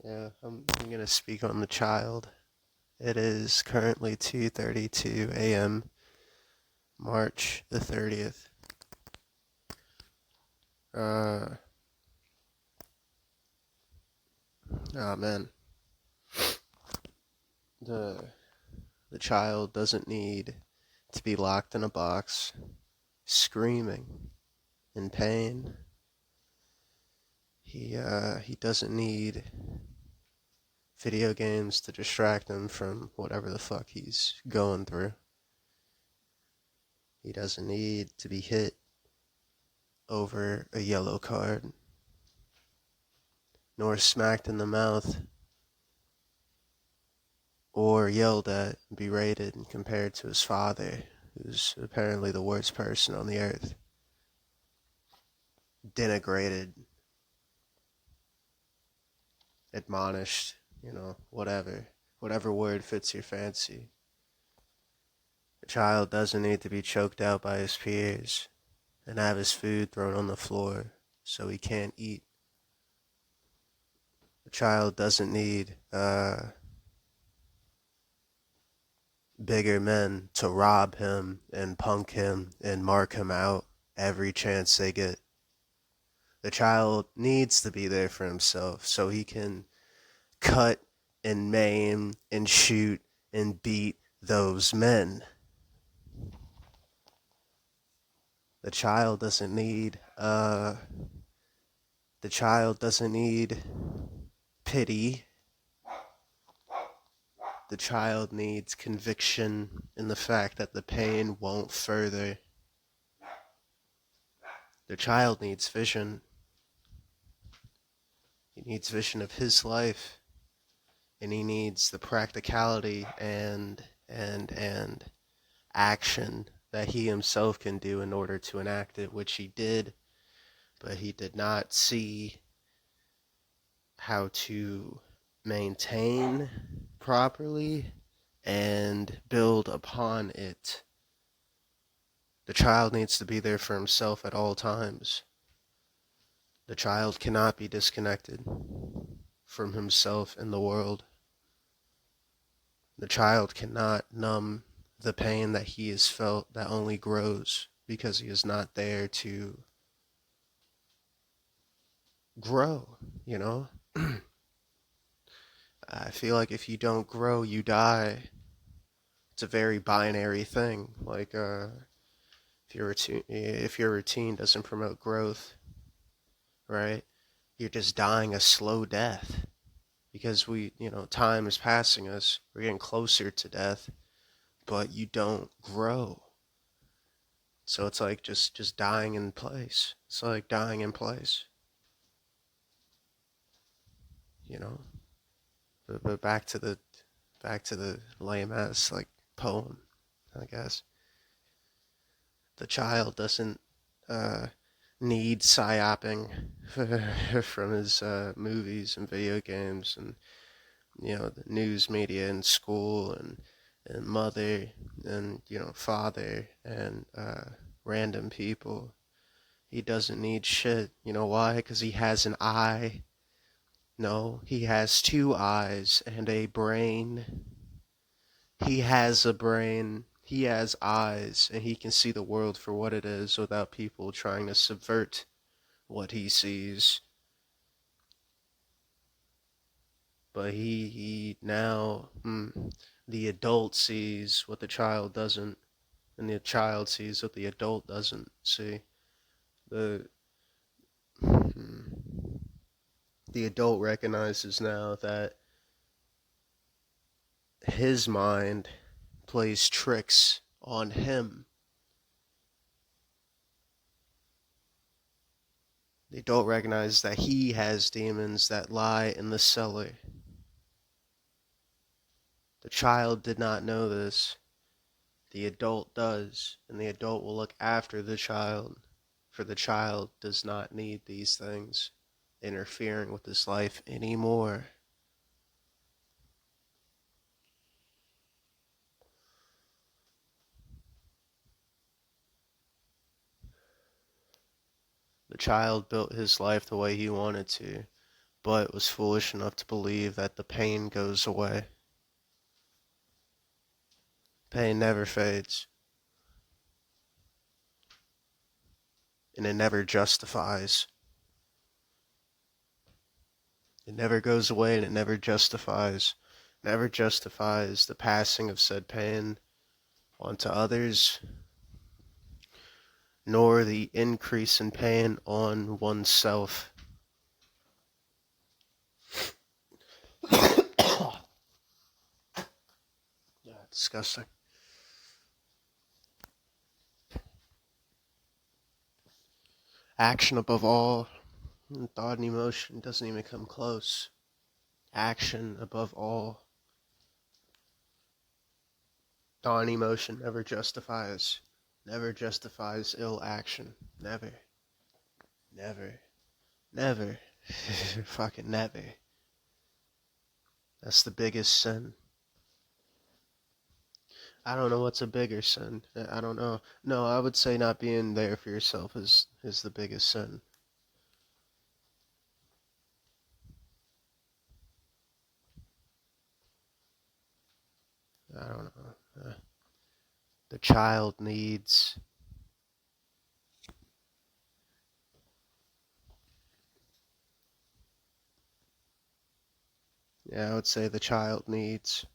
Yeah, I'm gonna speak on the child. It is currently 2:32 a.m., March the 30th. Uh, oh man, the the child doesn't need to be locked in a box, screaming in pain. He doesn't need video games to distract him from whatever the fuck he's going through. He doesn't need to be hit over a yellow card, nor smacked in the mouth, or yelled at, berated, and compared to his father, who's apparently the worst person on the earth. Denigrated, admonished, whatever. Whatever word fits your fancy. A child doesn't need to be choked out by his peers and have his food thrown on the floor so he can't eat. A child doesn't need bigger men to rob him and punk him and mark him out every chance they get. The child needs to be there for himself so he can cut and maim and shoot and beat those men. The child doesn't need the child doesn't need pity. The child needs conviction in the fact that the pain won't further. The child needs vision. He needs vision of his life, and he needs the practicality and action that he himself can do in order to enact it, which he did, but he did not see how to maintain properly and build upon it. The child needs to be there for himself at all times. The child cannot be disconnected from himself and the world. The child cannot numb the pain that he has felt that only grows because he is not there to grow, you know? I feel like if you don't grow, you die. It's a very binary thing. Like, if your routine doesn't promote growth, right? You're just dying a slow death because time is passing us. We're getting closer to death, but you don't grow. So it's like just dying in place. It's like dying in place, you know. But back to the lame ass like poem, I guess. The child doesn't uh, need psyoping from his movies and video games and the news media and school and mother and father and random people. He doesn't need shit. You know why? Because he has an eye. No, he has two eyes and a brain. He has a brain. He has eyes, and he can see the world for what it is without people trying to subvert what he sees. But he now, the adult sees what the child doesn't, and the child sees what the adult doesn't see. The the adult recognizes now that his mind plays tricks on him. The adult recognizes that he has demons that lie in the cellar. The child did not know this. The adult does, and the adult will look after the child, for the child does not need these things interfering with his life anymore. The child built his life the way he wanted to, but was foolish enough to believe that the pain goes away. Pain never fades, and it never justifies. It never goes away, and it never justifies. Never justifies the passing of said pain onto others, nor the increase in pain on oneself. Yeah, disgusting. Action above all, thought and emotion doesn't even come close. Action above all. Thought and emotion never justifies ill action. Never. Never. Never. Fucking never. That's the biggest sin. I don't know what's a bigger sin. I don't know. No, I would say not being there for yourself is the biggest sin. I don't know. The child needs. Yeah, I would say the child needs